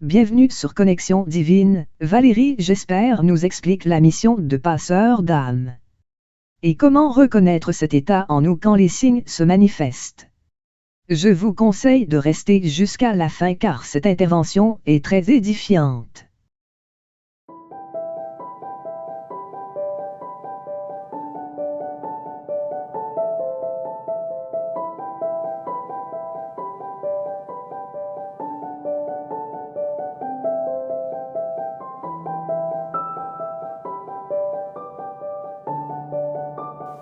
Bienvenue sur Connexion Divine. Valérie, j'espère, nous explique la mission de passeur d'âme. Et comment reconnaître cet état en nous quand les signes se manifestent. Je vous conseille de rester jusqu'à la fin car cette intervention est très édifiante.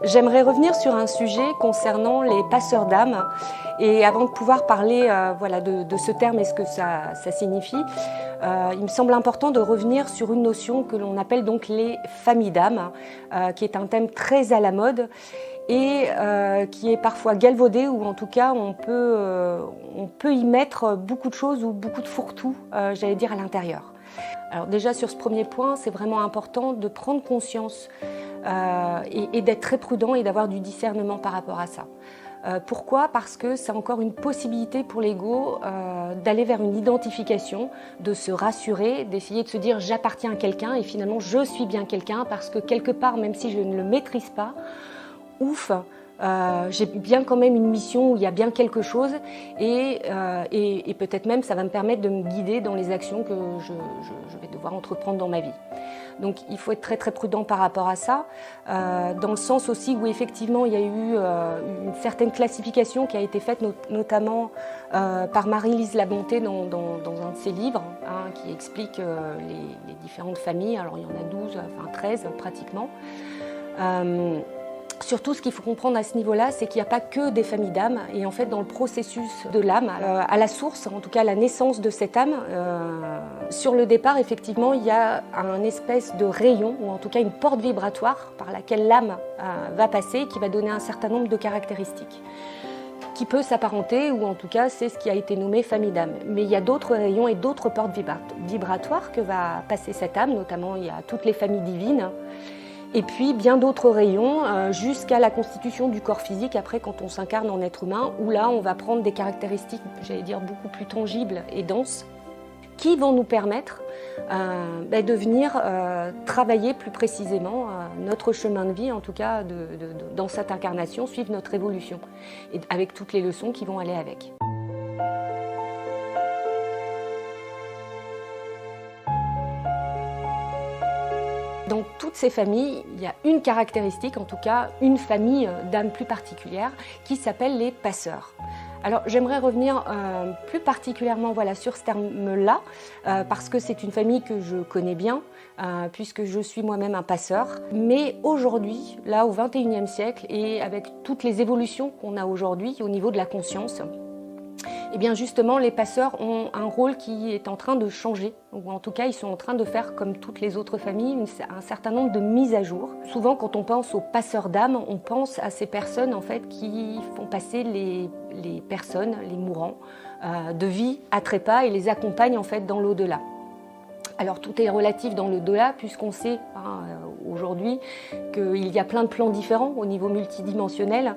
J'aimerais revenir sur un sujet concernant les passeurs d'âme. Et avant de pouvoir parler de ce terme et ce que ça signifie, il me semble important de revenir sur une notion que l'on appelle donc les familles d'âme, qui est un thème très à la mode et qui est parfois galvaudé, ou en tout cas on peut y mettre beaucoup de choses ou beaucoup de fourre-tout, j'allais dire, à l'intérieur. Alors déjà sur ce premier point, c'est vraiment important de prendre conscience et d'être très prudent et d'avoir du discernement par rapport à ça. Pourquoi ? Parce que c'est encore une possibilité pour l'ego d'aller vers une identification, de se rassurer, d'essayer de se dire j'appartiens à quelqu'un et finalement je suis bien quelqu'un parce que quelque part, même si je ne le maîtrise pas, ouf, j'ai bien quand même une mission où il y a bien quelque chose et peut-être même ça va me permettre de me guider dans les actions que je vais devoir entreprendre dans ma vie. Donc il faut être très très prudent par rapport à ça, dans le sens aussi où effectivement il y a eu une certaine classification qui a été faite notamment par Marie-Lise Labonté dans un de ses livres, qui explique les différentes familles. Alors il y en a 12, enfin 13 pratiquement. Surtout, ce qu'il faut comprendre à ce niveau-là, c'est qu'il n'y a pas que des familles d'âmes. Et en fait, dans le processus de l'âme, à la source, en tout cas à la naissance de cette âme, sur le départ, effectivement, il y a un espèce de rayon, ou en tout cas une porte vibratoire par laquelle l'âme va passer et qui va donner un certain nombre de caractéristiques qui peut s'apparenter, ou en tout cas, c'est ce qui a été nommé famille d'âme. Mais il y a d'autres rayons et d'autres portes vibratoires que va passer cette âme, notamment il y a toutes les familles divines. Et puis bien d'autres rayons jusqu'à la constitution du corps physique, après quand on s'incarne en être humain, où là on va prendre des caractéristiques, j'allais dire, beaucoup plus tangibles et denses, qui vont nous permettre de venir travailler plus précisément notre chemin de vie, en tout cas dans cette incarnation, suivre notre évolution, et avec toutes les leçons qui vont aller avec. Dans toutes ces familles, il y a une caractéristique, en tout cas une famille d'âmes plus particulière, qui s'appelle les passeurs. Alors j'aimerais revenir plus particulièrement sur ce terme-là, parce que c'est une famille que je connais bien, puisque je suis moi-même un passeur. Mais aujourd'hui, là au XXIe siècle, et avec toutes les évolutions qu'on a aujourd'hui au niveau de la conscience, eh bien justement, les passeurs ont un rôle qui est en train de changer, ou en tout cas, ils sont en train de faire, comme toutes les autres familles, un certain nombre de mises à jour. Souvent, quand on pense aux passeurs d'âme, on pense à ces personnes en fait qui font passer les personnes, les mourants, de vie à trépas et les accompagnent en fait dans l'au-delà. Alors tout est relatif dans l'au-delà, puisqu'on sait aujourd'hui qu'il y a plein de plans différents au niveau multidimensionnel.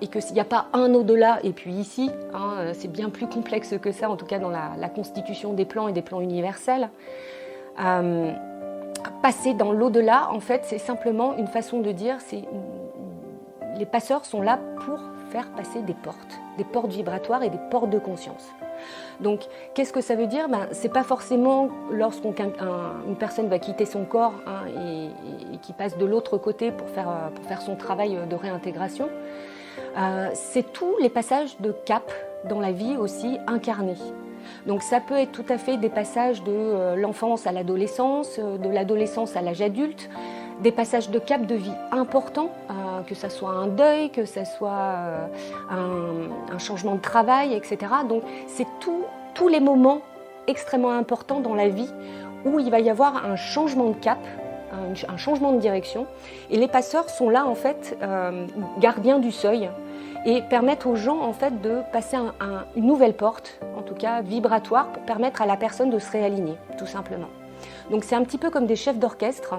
Et qu'il n'y a pas un au-delà et puis ici, c'est bien plus complexe que ça, en tout cas dans la constitution des plans et des plans universels. Passer dans l'au-delà, en fait, c'est simplement une façon de dire, les passeurs sont là pour faire passer des portes vibratoires et des portes de conscience. Donc, qu'est-ce que ça veut dire ? C'est pas forcément lorsqu'une personne va quitter son corps et qui passe de l'autre côté pour faire son travail de réintégration. C'est tous les passages de cap dans la vie aussi incarnée. Donc ça peut être tout à fait des passages de l'enfance à l'adolescence, de l'adolescence à l'âge adulte, des passages de cap de vie importants, que ce soit un deuil, que ce soit un changement de travail, etc. Donc c'est tous les moments extrêmement importants dans la vie où il va y avoir un changement de cap, un changement de direction. Et les passeurs sont là en fait gardiens du seuil et permettent aux gens en fait de passer une nouvelle porte, en tout cas vibratoire, pour permettre à la personne de se réaligner, tout simplement. Donc c'est un petit peu comme des chefs d'orchestre,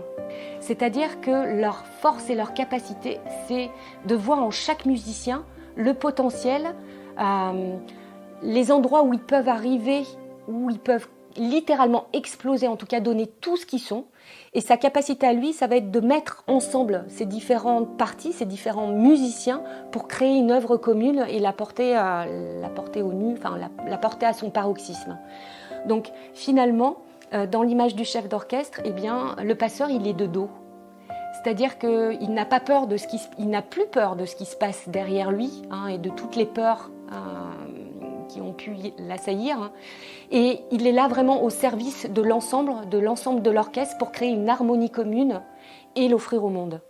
c'est-à-dire que leur force et leur capacité, c'est de voir en chaque musicien le potentiel, les endroits où ils peuvent arriver où ils peuvent littéralement exploser, en tout cas donner tout ce qu'ils sont. Et sa capacité à lui, ça va être de mettre ensemble ces différentes parties, ces différents musiciens pour créer une œuvre commune et la porter au nu, enfin la porter à son paroxysme. Donc finalement, dans l'image du chef d'orchestre, eh bien, le passeur, il est de dos. C'est-à-dire qu'il n'a pas peur de il n'a plus peur de ce qui se passe derrière lui, hein, et de toutes les peurs qui ont pu l'assaillir. Hein. Et il est là vraiment au service de l'ensemble de l'orchestre pour créer une harmonie commune et l'offrir au monde.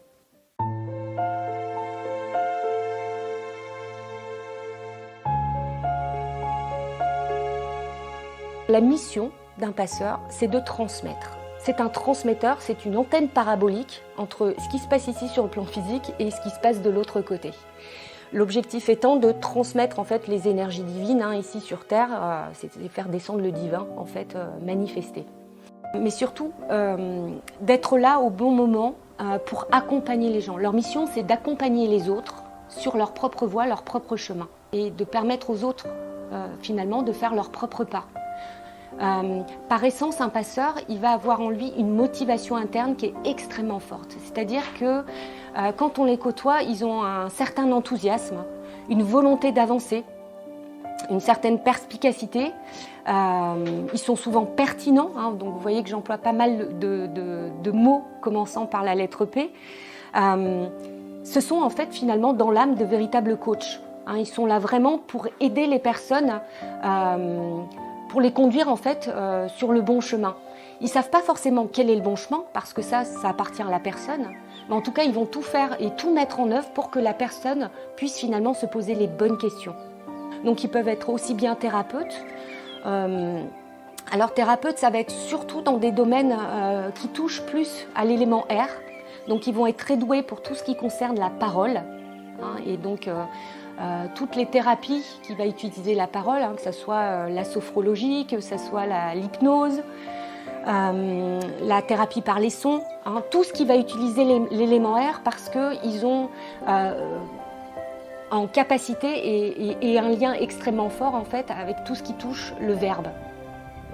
La mission d'un passeur, c'est de transmettre. C'est un transmetteur, c'est une antenne parabolique entre ce qui se passe ici sur le plan physique et ce qui se passe de l'autre côté. L'objectif étant de transmettre en fait les énergies divines, hein, ici sur Terre, c'est de faire descendre le divin en fait manifesté. Mais surtout d'être là au bon moment pour accompagner les gens. Leur mission, c'est d'accompagner les autres sur leur propre voie, leur propre chemin, et de permettre aux autres finalement de faire leur propre pas. Par essence, un passeur, il va avoir en lui une motivation interne qui est extrêmement forte. C'est-à-dire que quand on les côtoie, ils ont un certain enthousiasme, une volonté d'avancer, une certaine perspicacité. Ils sont souvent pertinents, hein, donc vous voyez que j'emploie pas mal de mots commençant par la lettre P. Ce sont en fait finalement dans l'âme de véritables coachs. Hein, ils sont là vraiment pour aider les personnes pour les conduire en fait sur le bon chemin. Ils ne savent pas forcément quel est le bon chemin, parce que ça appartient à la personne, mais en tout cas, ils vont tout faire et tout mettre en œuvre pour que la personne puisse finalement se poser les bonnes questions. Donc, ils peuvent être aussi bien thérapeutes. Alors, thérapeute, ça va être surtout dans des domaines qui touchent plus à l'élément air. Donc, ils vont être très doués pour tout ce qui concerne la parole. Hein, et donc, toutes les thérapies qui va utiliser la parole, hein, que ce soit la sophrologie, que ce soit l'hypnose, la thérapie par les sons, hein, tout ce qui va utiliser l'élément air, parce qu'ils ont en capacité et un lien extrêmement fort en fait avec tout ce qui touche le verbe.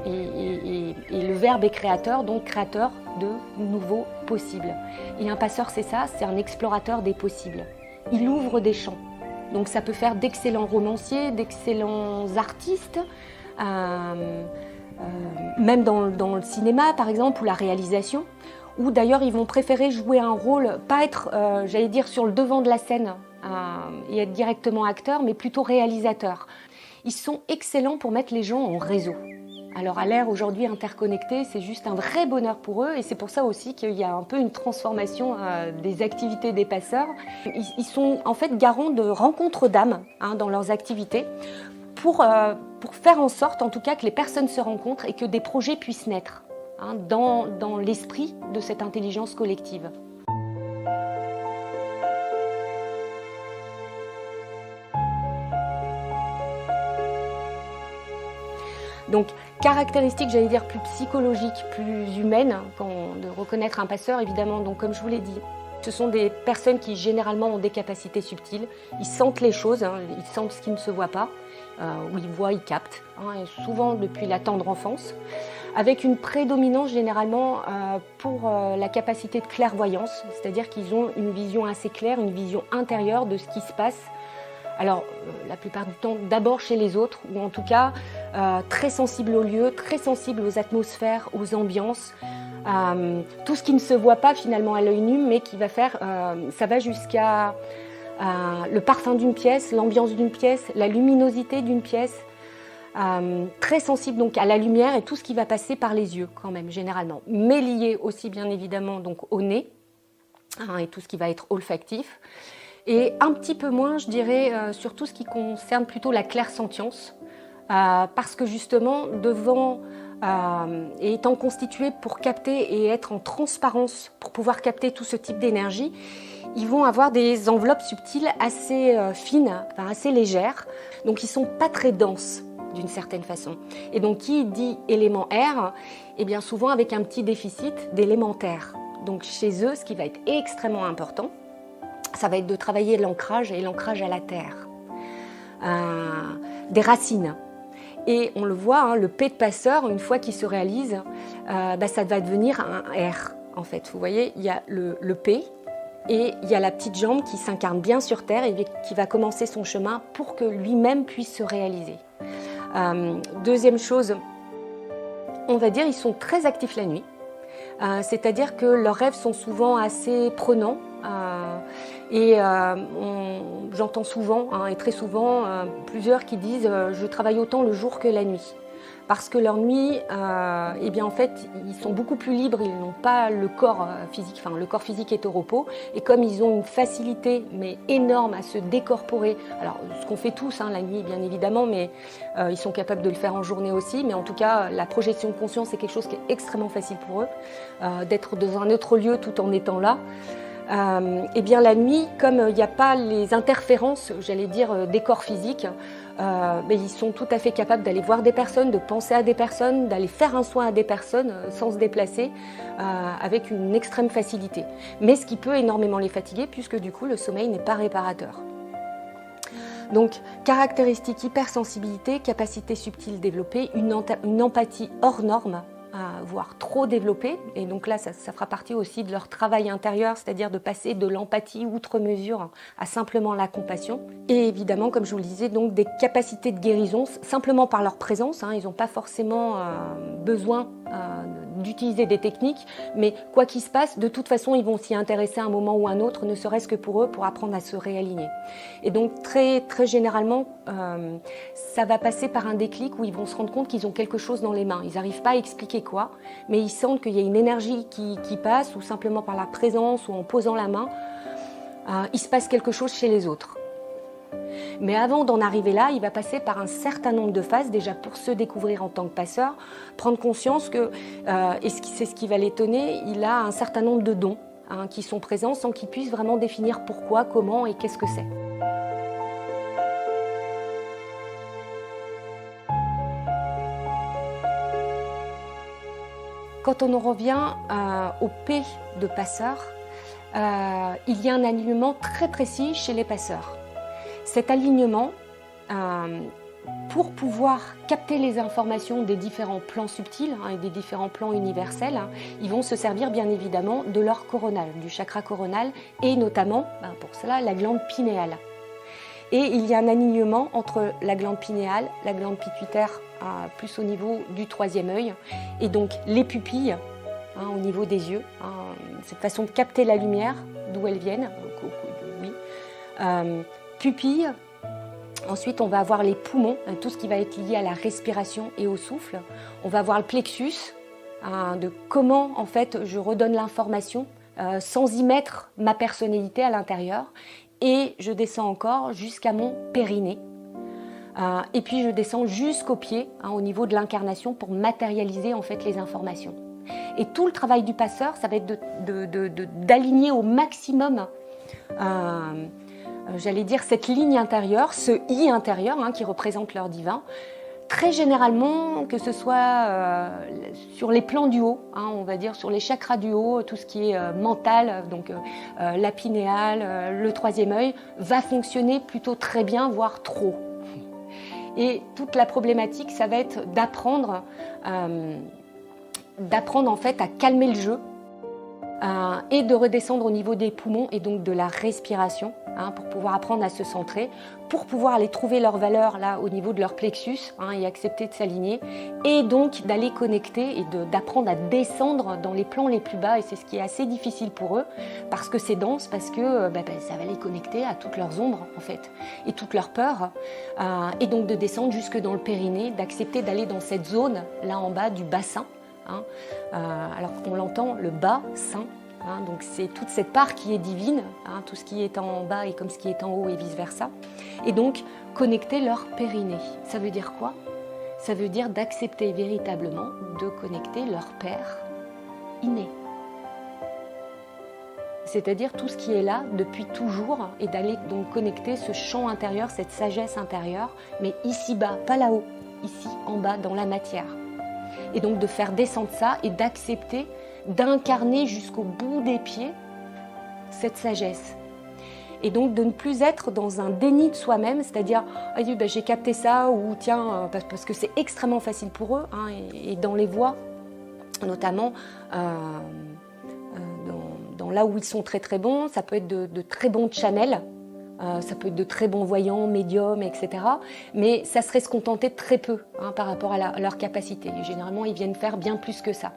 Et le verbe est créateur, donc créateur de nouveaux possibles. Et un passeur, c'est ça, c'est un explorateur des possibles. Il ouvre des champs. Donc ça peut faire d'excellents romanciers, d'excellents artistes, même dans le cinéma par exemple, ou la réalisation, ou d'ailleurs ils vont préférer jouer un rôle, pas être, j'allais dire, sur le devant de la scène et être directement acteur, mais plutôt réalisateur. Ils sont excellents pour mettre les gens en réseau. Alors à l'ère aujourd'hui interconnectée, c'est juste un vrai bonheur pour eux, et c'est pour ça aussi qu'il y a un peu une transformation des activités des passeurs. Ils sont en fait garants de rencontres d'âmes, hein, dans leurs activités pour faire en sorte en tout cas que les personnes se rencontrent et que des projets puissent naître, hein, dans l'esprit de cette intelligence collective. Donc, caractéristiques, j'allais dire, plus psychologiques, plus humaines, de reconnaître un passeur, évidemment. Donc, comme je vous l'ai dit, ce sont des personnes qui, généralement, ont des capacités subtiles. Ils sentent les choses, hein, ils sentent ce qui ne se voit pas, ou ils voient, ils captent, hein, et souvent depuis la tendre enfance, avec une prédominance, généralement, pour la capacité de clairvoyance, c'est-à-dire qu'ils ont une vision assez claire, une vision intérieure de ce qui se passe. Alors, la plupart du temps, d'abord chez les autres, ou en tout cas, très sensible aux lieux, très sensible aux atmosphères, aux ambiances, tout ce qui ne se voit pas finalement à l'œil nu, mais qui va faire, ça va jusqu'à le parfum d'une pièce, l'ambiance d'une pièce, la luminosité d'une pièce, très sensible donc à la lumière et tout ce qui va passer par les yeux quand même, généralement, mais lié aussi bien évidemment donc au nez, hein, et tout ce qui va être olfactif. Et un petit peu moins, je dirais, sur tout ce qui concerne plutôt la clairsentience, parce que justement, devant et étant constitués pour capter et être en transparence, pour pouvoir capter tout ce type d'énergie, ils vont avoir des enveloppes subtiles assez fines, enfin assez légères, donc ils ne sont pas très denses d'une certaine façon. Et donc qui dit élément air, eh bien souvent avec un petit déficit d'élémentaire. Donc chez eux, ce qui va être extrêmement important, ça va être de travailler l'ancrage et l'ancrage à la terre, des racines. Et on le voit, hein, le P de passeur, une fois qu'il se réalise, ça va devenir un R, en fait. Vous voyez, il y a le P et il y a la petite jambe qui s'incarne bien sur Terre et qui va commencer son chemin pour que lui-même puisse se réaliser. Deuxième chose, on va dire, ils sont très actifs la nuit. C'est-à-dire que leurs rêves sont souvent assez prenants. J'entends souvent, hein, et très souvent, plusieurs qui disent je travaille autant le jour que la nuit. Parce que leur nuit, en fait, ils sont beaucoup plus libres, ils n'ont pas le corps physique, enfin le corps physique est au repos, et comme ils ont une facilité mais énorme à se décorporer, alors ce qu'on fait tous, hein, la nuit bien évidemment, mais ils sont capables de le faire en journée aussi, mais en tout cas la projection de conscience c'est quelque chose qui est extrêmement facile pour eux, d'être dans un autre lieu tout en étant là. La nuit, comme il n'y a pas les interférences, j'allais dire, des corps physiques, ils sont tout à fait capables d'aller voir des personnes, de penser à des personnes, d'aller faire un soin à des personnes sans se déplacer, avec une extrême facilité. Mais ce qui peut énormément les fatiguer, puisque du coup le sommeil n'est pas réparateur. Donc, caractéristiques hypersensibilité, capacité subtile développée, une empathie hors norme, voire trop développée, et donc là ça fera partie aussi de leur travail intérieur, c'est-à-dire de passer de l'empathie outre mesure à simplement la compassion, et évidemment comme je vous le disais, donc des capacités de guérison simplement par leur présence, hein, ils n'ont pas forcément besoin d'utiliser des techniques, mais quoi qu'il se passe, de toute façon ils vont s'y intéresser à un moment ou à un autre, ne serait-ce que pour eux, pour apprendre à se réaligner. Et donc très, très généralement, ça va passer par un déclic où ils vont se rendre compte qu'ils ont quelque chose dans les mains. Ils n'arrivent pas à expliquer quoi, mais ils sentent qu'il y a une énergie qui passe, ou simplement par la présence, ou en posant la main, il se passe quelque chose chez les autres. Mais avant d'en arriver là, il va passer par un certain nombre de phases, déjà pour se découvrir en tant que passeur, prendre conscience que, et c'est ce qui va l'étonner, il a un certain nombre de dons qui sont présents sans qu'il puisse vraiment définir pourquoi, comment et qu'est-ce que c'est. Quand on en revient au P de passeur, il y a un alignement très précis chez les passeurs. Cet alignement, pour pouvoir capter les informations des différents plans subtils et des différents plans universels, ils vont se servir bien évidemment de leur coronal, du chakra coronal, et notamment, pour cela, la glande pinéale. Et il y a un alignement entre la glande pinéale, la glande pituitaire, plus au niveau du troisième œil, et donc les pupilles, au niveau des yeux, cette façon de capter la lumière, d'où elles viennent, pupilles. Ensuite, on va avoir les poumons, tout ce qui va être lié à la respiration et au souffle. On va avoir le plexus, de comment en fait je redonne l'information sans y mettre ma personnalité à l'intérieur. Et je descends encore jusqu'à mon périnée. Et puis je descends jusqu'au pied, au niveau de l'incarnation, pour matérialiser en fait les informations. Et tout le travail du passeur, ça va être d'aligner au maximum, j'allais dire, cette ligne intérieure, ce I intérieur qui représente l'heure divin. Très généralement, que ce soit sur les plans du haut, on va dire sur les chakras du haut, tout ce qui est mental, donc la pinéale, le troisième œil, va fonctionner plutôt très bien, voire trop. Et toute la problématique, ça va être d'apprendre en fait à calmer le jeu et de redescendre au niveau des poumons et donc de la respiration pour pouvoir apprendre à se centrer, pour pouvoir aller trouver leur valeur là au niveau de leur plexus et accepter de s'aligner, et donc d'aller connecter et d'apprendre à descendre dans les plans les plus bas, et c'est ce qui est assez difficile pour eux parce que c'est dense, parce que ça va les connecter à toutes leurs ombres en fait et toutes leurs peurs, et donc de descendre jusque dans le périnée, d'accepter d'aller dans cette zone là en bas du bassin. Alors qu'on l'entend, le bas-sein, donc c'est toute cette part qui est divine, tout ce qui est en bas est comme ce qui est en haut et vice-versa. Et donc, connecter leur périnée. Ça veut dire quoi? Ça veut dire d'accepter véritablement de connecter leur père inné. C'est-à-dire tout ce qui est là depuis toujours, et d'aller donc connecter ce champ intérieur, cette sagesse intérieure, mais ici-bas, pas là-haut, ici en bas dans la matière. Et donc de faire descendre ça et d'accepter d'incarner jusqu'au bout des pieds cette sagesse. Et donc de ne plus être dans un déni de soi-même, c'est-à-dire ah, oui, ben, j'ai capté ça, ou tiens, parce que c'est extrêmement facile pour eux, hein, et dans les voix, notamment dans là où ils sont très très bons, ça peut être de très bons channels, ça peut être de très bons voyants, médiums, etc. Mais ça serait se contenter de très peu, hein, par rapport à leur capacité. Et généralement, ils viennent faire bien plus que ça.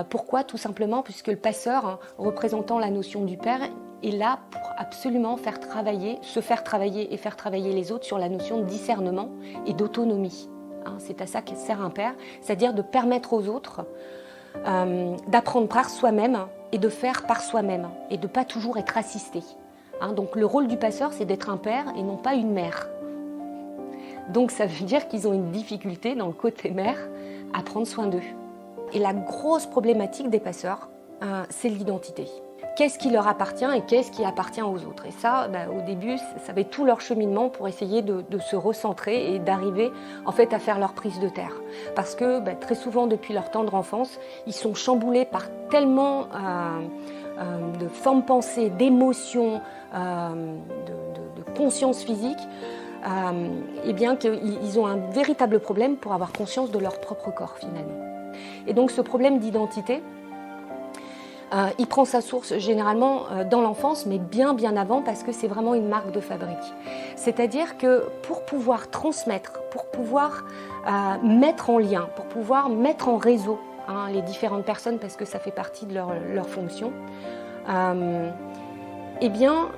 Pourquoi? Tout simplement puisque le passeur, hein, représentant la notion du père, est là pour absolument se faire travailler et faire travailler les autres sur la notion de discernement et d'autonomie. Hein, c'est à ça que sert un père, c'est-à-dire de permettre aux autres d'apprendre par soi-même et de faire par soi-même et de ne pas toujours être assisté. Hein, donc le rôle du passeur, c'est d'être un père et non pas une mère. Donc ça veut dire qu'ils ont une difficulté dans le côté mère à prendre soin d'eux. Et la grosse problématique des passeurs, c'est l'identité. Qu'est-ce qui leur appartient et qu'est-ce qui appartient aux autres? Et ça, au début, ça va être tout leur cheminement pour essayer de se recentrer et d'arriver en fait à faire leur prise de terre. Parce que très souvent, depuis leur tendre enfance, ils sont chamboulés par tellement de formes pensées, d'émotions, de conscience physique, et bien qu'ils ont un véritable problème pour avoir conscience de leur propre corps finalement. Et donc ce problème d'identité, il prend sa source généralement dans l'enfance, mais bien avant, parce que c'est vraiment une marque de fabrique. C'est-à-dire que pour pouvoir transmettre, pour pouvoir mettre en lien, pour pouvoir mettre en réseau, hein, les différentes personnes, parce que ça fait partie de leur fonction, eh bien,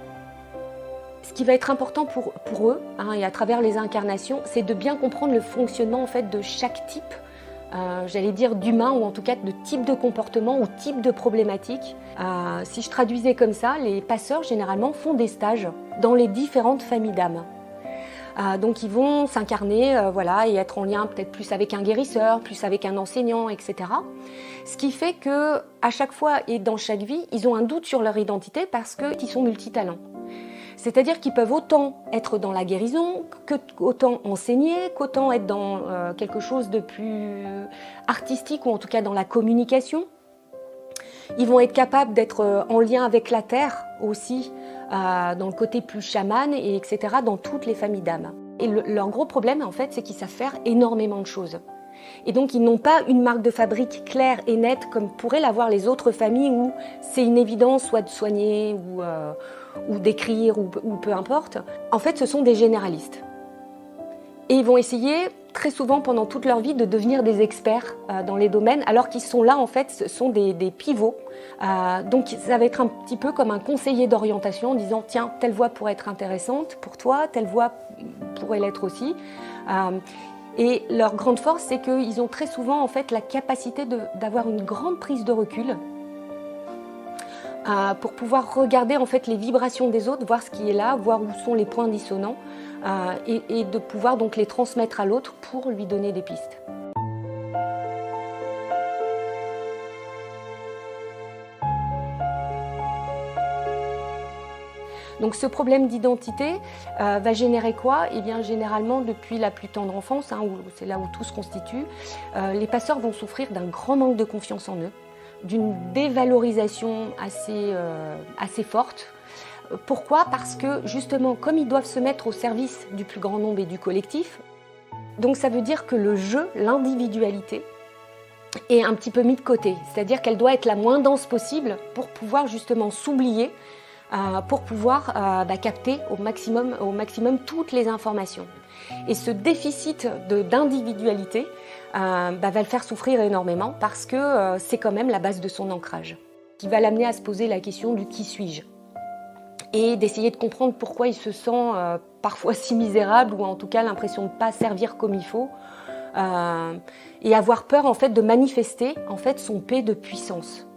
ce qui va être important pour eux, hein, et à travers les incarnations, c'est de bien comprendre le fonctionnement en fait, de chaque type, j'allais dire d'humain, ou en tout cas de type de comportement ou type de problématique. Si je traduisais comme ça, les passeurs généralement font des stages dans les différentes familles d'âmes. Donc ils vont s'incarner et être en lien peut-être plus avec un guérisseur, plus avec un enseignant, etc. Ce qui fait que à chaque fois et dans chaque vie, ils ont un doute sur leur identité parce qu'ils sont multitalents. C'est-à-dire qu'ils peuvent autant être dans la guérison, qu'autant enseigner, qu'autant être dans quelque chose de plus artistique, ou en tout cas dans la communication. Ils vont être capables d'être en lien avec la terre aussi, dans le côté plus chaman, et etc., dans toutes les familles d'âmes. Et leur gros problème, en fait, c'est qu'ils savent faire énormément de choses. Et donc, ils n'ont pas une marque de fabrique claire et nette, comme pourraient l'avoir les autres familles, où c'est une évidence, soit de soigner, ou d'écrire, ou peu importe. En fait, ce sont des généralistes. Et ils vont essayer, très souvent, pendant toute leur vie, de devenir des experts dans les domaines, alors qu'ils sont là, en fait, ce sont des pivots. Donc, ça va être un petit peu comme un conseiller d'orientation, en disant, tiens, telle voie pourrait être intéressante pour toi, telle voie pourrait l'être aussi. Et leur grande force, c'est qu'ils ont très souvent, en fait, la capacité d'avoir une grande prise de recul, pour pouvoir regarder en fait les vibrations des autres, voir ce qui est là, voir où sont les points dissonants, et de pouvoir donc les transmettre à l'autre pour lui donner des pistes. Donc ce problème d'identité va générer quoi? Eh bien généralement depuis la plus tendre enfance, hein, où c'est là où tout se constitue, les passeurs vont souffrir d'un grand manque de confiance en eux, d'une dévalorisation assez forte. Pourquoi? Parce que justement, comme ils doivent se mettre au service du plus grand nombre et du collectif, donc ça veut dire que le jeu, l'individualité, est un petit peu mis de côté. C'est-à-dire qu'elle doit être la moins dense possible pour pouvoir justement s'oublier, pour pouvoir capter au maximum toutes les informations. Et ce déficit d'individualité va le faire souffrir énormément, parce que c'est quand même la base de son ancrage, qui va l'amener à se poser la question du qui suis-je, et d'essayer de comprendre pourquoi il se sent parfois si misérable, ou en tout cas l'impression de ne pas servir comme il faut, et avoir peur en fait de manifester en fait son P de puissance.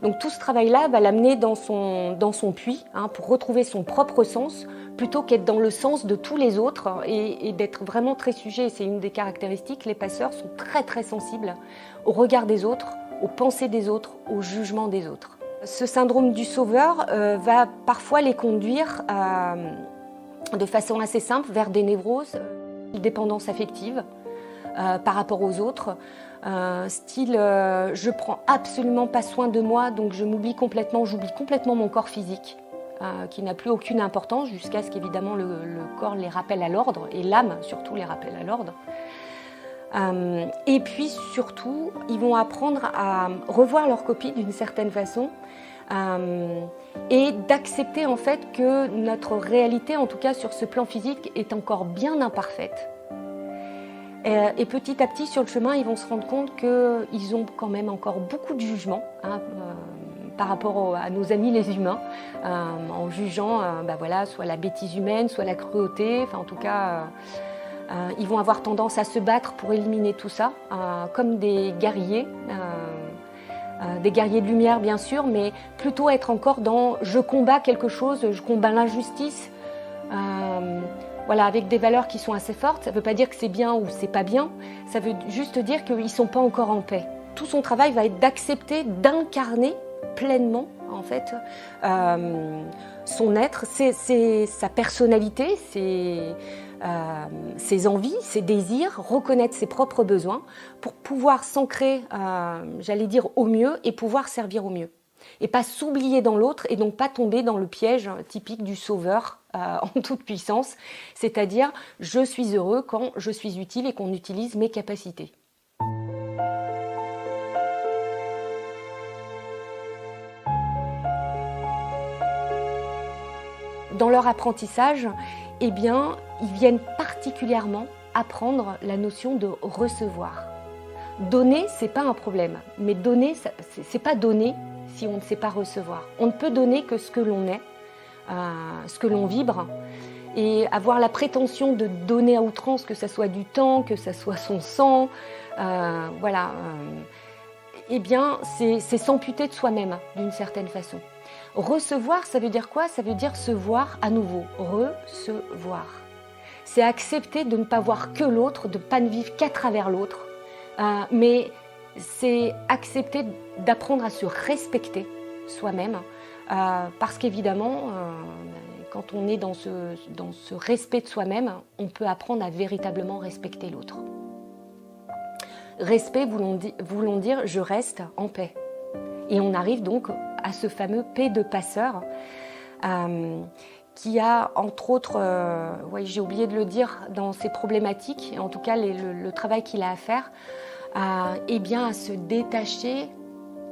Donc tout ce travail-là va l'amener dans son puits, hein, pour retrouver son propre sens, plutôt qu'être dans le sens de tous les autres, et d'être vraiment très sujet. C'est une des caractéristiques, les passeurs sont très très sensibles au regard des autres, aux pensées des autres, au jugement des autres. Ce syndrome du sauveur va parfois les conduire de façon assez simple vers des névroses, une dépendance affective par rapport aux autres, style je prends absolument pas soin de moi, donc j'oublie complètement mon corps physique. qui n'a plus aucune importance jusqu'à ce qu'évidemment le corps les rappelle à l'ordre, et l'âme surtout les rappelle à l'ordre. Et puis surtout, ils vont apprendre à revoir leur copie d'une certaine façon, et d'accepter en fait que notre réalité, en tout cas sur ce plan physique, est encore bien imparfaite. Et petit à petit, sur le chemin, ils vont se rendre compte qu'ils ont quand même encore beaucoup de jugements par rapport à nos amis les humains, en jugeant voilà, soit la bêtise humaine, soit la cruauté, enfin en tout cas... ils vont avoir tendance à se battre pour éliminer tout ça, comme des guerriers de lumière bien sûr, mais plutôt être encore dans « je combats quelque chose, je combats l'injustice », voilà, avec des valeurs qui sont assez fortes. Ça ne veut pas dire que c'est bien ou c'est pas bien, ça veut juste dire qu'ils ne sont pas encore en paix. Tout son travail va être d'accepter, d'incarner pleinement en fait son être, sa personnalité, ses envies, ses désirs, reconnaître ses propres besoins pour pouvoir s'ancrer, j'allais dire, au mieux et pouvoir servir au mieux. Et pas s'oublier dans l'autre et donc pas tomber dans le piège typique du sauveur en toute puissance, c'est-à-dire je suis heureux quand je suis utile et qu'on utilise mes capacités. Dans leur apprentissage, eh bien, ils viennent particulièrement apprendre la notion de recevoir. Donner, c'est pas un problème, mais donner, c'est pas donner si on ne sait pas recevoir. On ne peut donner que ce que l'on est, ce que l'on vibre, et avoir la prétention de donner à outrance, que ce soit du temps, que ce soit son sang, voilà, eh bien, c'est s'amputer de soi-même d'une certaine façon. Recevoir, ça veut dire quoi? Ça veut dire se voir à nouveau, recevoir. C'est accepter de ne pas voir que l'autre, de ne pas ne vivre qu'à travers l'autre, mais c'est accepter d'apprendre à se respecter soi-même, parce qu'évidemment, quand on est dans ce respect de soi-même, on peut apprendre à véritablement respecter l'autre. Respect voulant dire je reste en paix. Et on arrive donc à ce fameux P de passeur, qui a entre autres, j'ai oublié de le dire, dans ses problématiques, en tout cas le travail qu'il a à faire, eh bien à se détacher,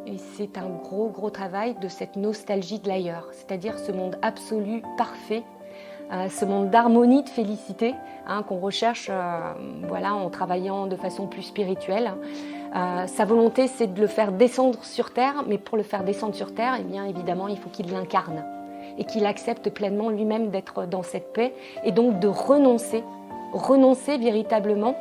et c'est un gros travail, de cette nostalgie de l'ailleurs, c'est-à-dire ce monde absolu, parfait, ce monde d'harmonie, de félicité, qu'on recherche voilà, en travaillant de façon plus spirituelle. Sa volonté, c'est de le faire descendre sur Terre, mais pour le faire descendre sur Terre, eh bien, évidemment, il faut qu'il l'incarne et qu'il accepte pleinement lui-même d'être dans cette paix et donc de renoncer véritablement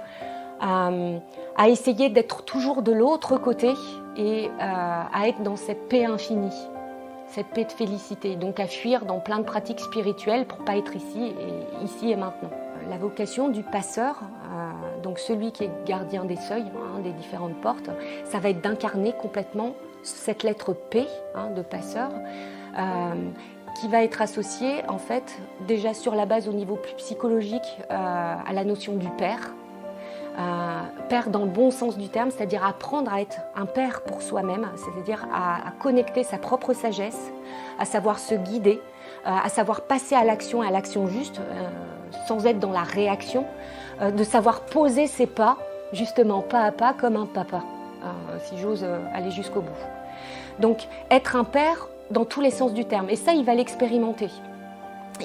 à essayer d'être toujours de l'autre côté et à être dans cette paix infinie, cette paix de félicité, donc à fuir dans plein de pratiques spirituelles pour ne pas être ici et maintenant. La vocation du passeur, donc celui qui est gardien des seuils, des différentes portes, ça va être d'incarner complètement cette lettre P de passeur, qui va être associée en fait déjà sur la base au niveau plus psychologique à la notion du père. Père dans le bon sens du terme, c'est-à-dire apprendre à être un père pour soi-même, c'est-à-dire à connecter sa propre sagesse, à savoir se guider, à savoir passer à l'action juste, sans être dans la réaction, de savoir poser ses pas, justement pas à pas comme un papa, si j'ose aller jusqu'au bout. Donc être un père dans tous les sens du terme, et ça il va l'expérimenter.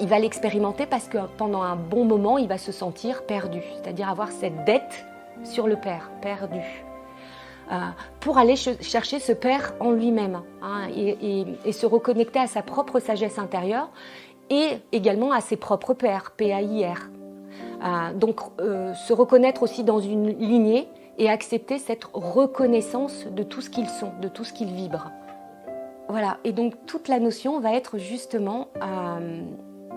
Il va l'expérimenter parce que pendant un bon moment, il va se sentir perdu, c'est-à-dire avoir cette dette sur le père, perdu, pour aller chercher ce père en lui-même et se reconnecter à sa propre sagesse intérieure et également à ses propres pères, P-A-I-R. Donc se reconnaître aussi dans une lignée et accepter cette reconnaissance de tout ce qu'ils sont, de tout ce qu'ils vibrent. Voilà, et donc toute la notion va être justement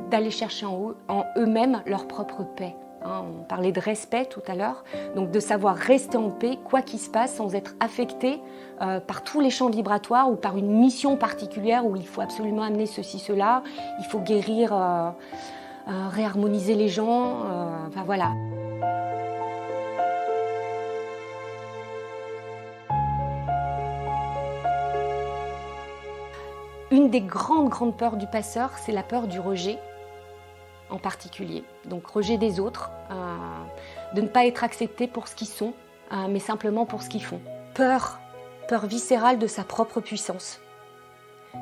d'aller chercher en eux-mêmes leur propre paix. On parlait de respect tout à l'heure, donc de savoir rester en paix, quoi qu'il se passe, sans être affecté par tous les champs vibratoires ou par une mission particulière où il faut absolument amener ceci, cela, il faut guérir, réharmoniser les gens, enfin voilà. Une des grandes peurs du passeur, c'est la peur du rejet, en particulier. Donc rejet des autres, de ne pas être accepté pour ce qu'ils sont, mais simplement pour ce qu'ils font. Peur viscérale de sa propre puissance.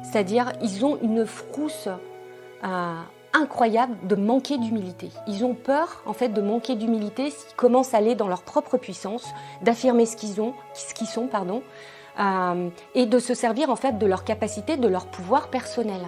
C'est-à-dire, ils ont une frousse incroyable de manquer d'humilité. Ils ont peur, en fait, de manquer d'humilité s'ils commencent à aller dans leur propre puissance, d'affirmer ce qu'ils sont, et de se servir, en fait, de leur capacité, de leur pouvoir personnel.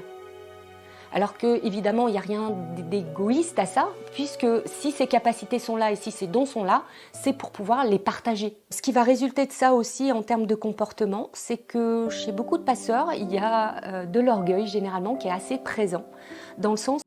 Alors que, évidemment, il n'y a rien d'égoïste à ça, puisque si ces capacités sont là et si ces dons sont là, c'est pour pouvoir les partager. Ce qui va résulter de ça aussi en termes de comportement, c'est que chez beaucoup de passeurs, il y a de l'orgueil généralement qui est assez présent, dans le sens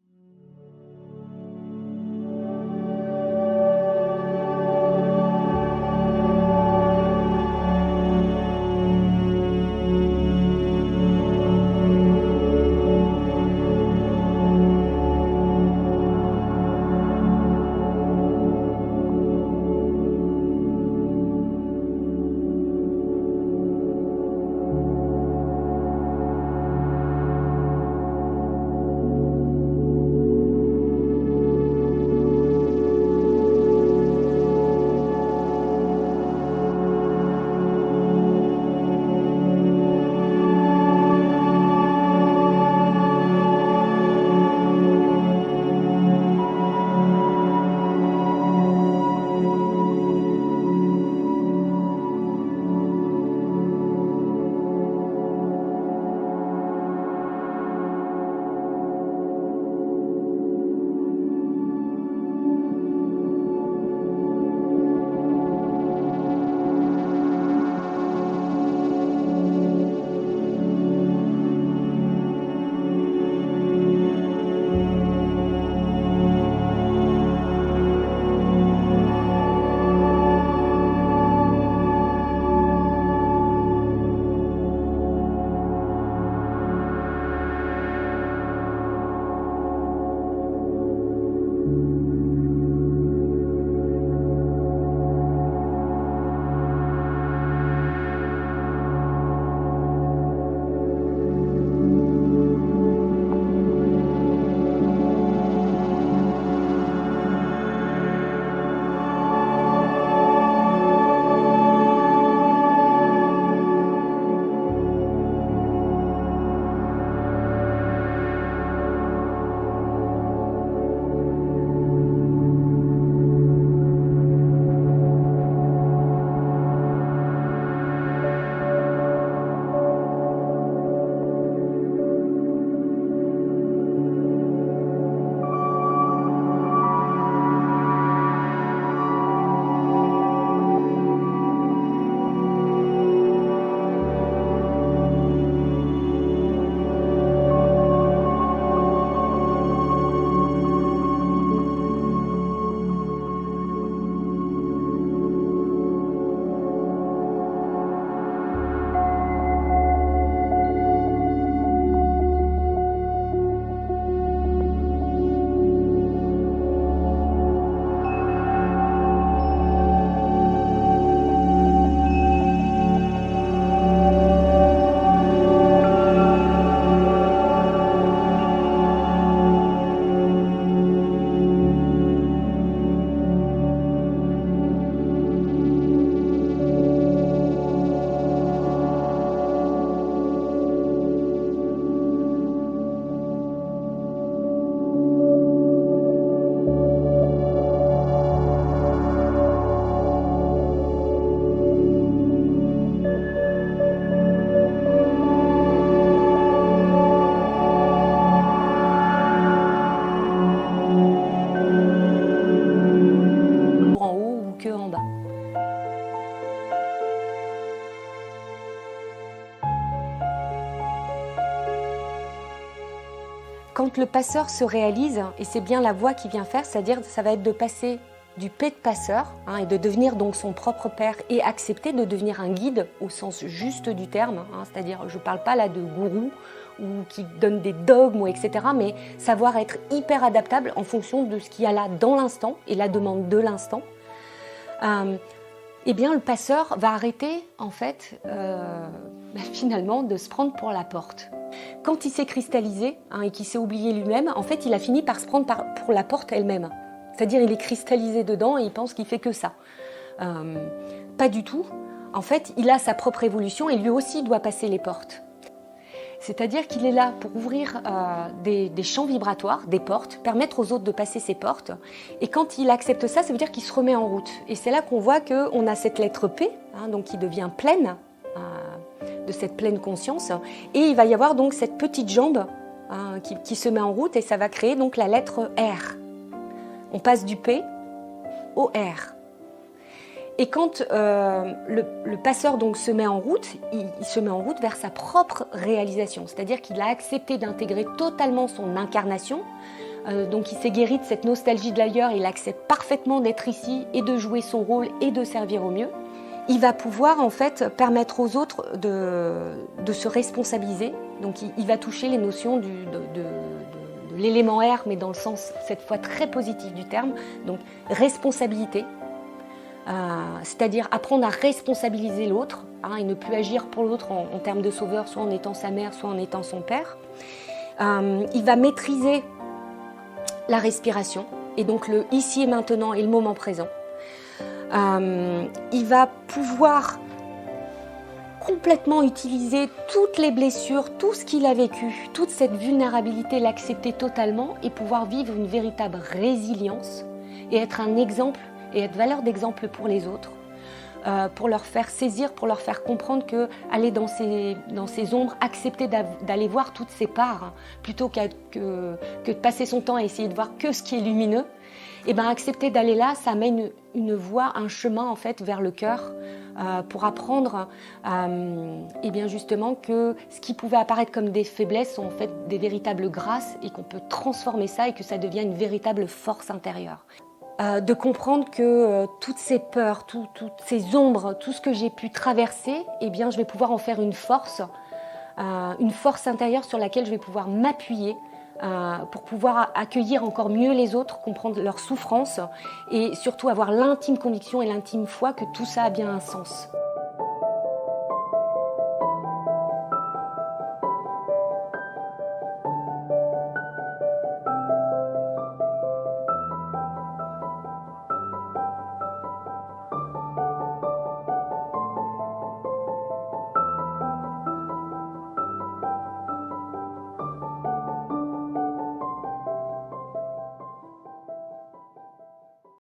Quand le passeur se réalise, et c'est bien la voie qui vient faire, c'est-à-dire ça va être de passer du P de passeur et de devenir donc son propre père et accepter de devenir un guide au sens juste du terme, c'est-à-dire je ne parle pas là de gourou ou qui donne des dogmes, etc., mais savoir être hyper adaptable en fonction de ce qu'il y a là dans l'instant et la demande de l'instant. Eh bien le passeur va arrêter en fait finalement de se prendre pour la porte. Quand il s'est cristallisé et qu'il s'est oublié lui-même, en fait, il a fini par se prendre pour la porte elle-même. C'est-à-dire, il est cristallisé dedans et il pense qu'il fait que ça. Pas du tout. En fait, il a sa propre évolution et lui aussi doit passer les portes. C'est-à-dire qu'il est là pour ouvrir des champs vibratoires, des portes, permettre aux autres de passer ces portes. Et quand il accepte ça, ça veut dire qu'il se remet en route. Et c'est là qu'on voit qu'on a cette lettre P, donc qui devient pleine, de cette pleine conscience. Et il va y avoir donc cette petite jambe qui se met en route et ça va créer donc la lettre R. On passe du P au R. Et quand le passeur donc se met en route, il se met en route vers sa propre réalisation. C'est-à-dire qu'il a accepté d'intégrer totalement son incarnation. Donc il s'est guéri de cette nostalgie de l'ailleurs, il accepte parfaitement d'être ici et de jouer son rôle et de servir au mieux. Il va pouvoir en fait permettre aux autres de se responsabiliser. Donc il va toucher les notions de l'élément R, mais dans le sens cette fois très positif du terme. Donc responsabilité. C'est-à-dire apprendre à responsabiliser l'autre et ne plus agir pour l'autre en termes de sauveur, soit en étant sa mère, soit en étant son père. Il va maîtriser la respiration et donc le ici et maintenant et le moment présent. Il va pouvoir complètement utiliser toutes les blessures, tout ce qu'il a vécu, toute cette vulnérabilité, l'accepter totalement et pouvoir vivre une véritable résilience et être un exemple et être valeur d'exemple pour les autres, pour leur faire saisir, pour leur faire comprendre qu'aller dans ces ombres, accepter d'aller voir toutes ces parts, plutôt que de passer son temps à essayer de voir que ce qui est lumineux, et ben accepter d'aller là, ça mène une voie, un chemin en fait vers le cœur, pour apprendre et bien justement que ce qui pouvait apparaître comme des faiblesses sont en fait des véritables grâces et qu'on peut transformer ça et que ça devient une véritable force intérieure. De comprendre que toutes ces peurs, toutes ces ombres, tout ce que j'ai pu traverser, eh bien, je vais pouvoir en faire une force intérieure sur laquelle je vais pouvoir m'appuyer pour pouvoir accueillir encore mieux les autres, comprendre leurs souffrances et surtout avoir l'intime conviction et l'intime foi que tout ça a bien un sens.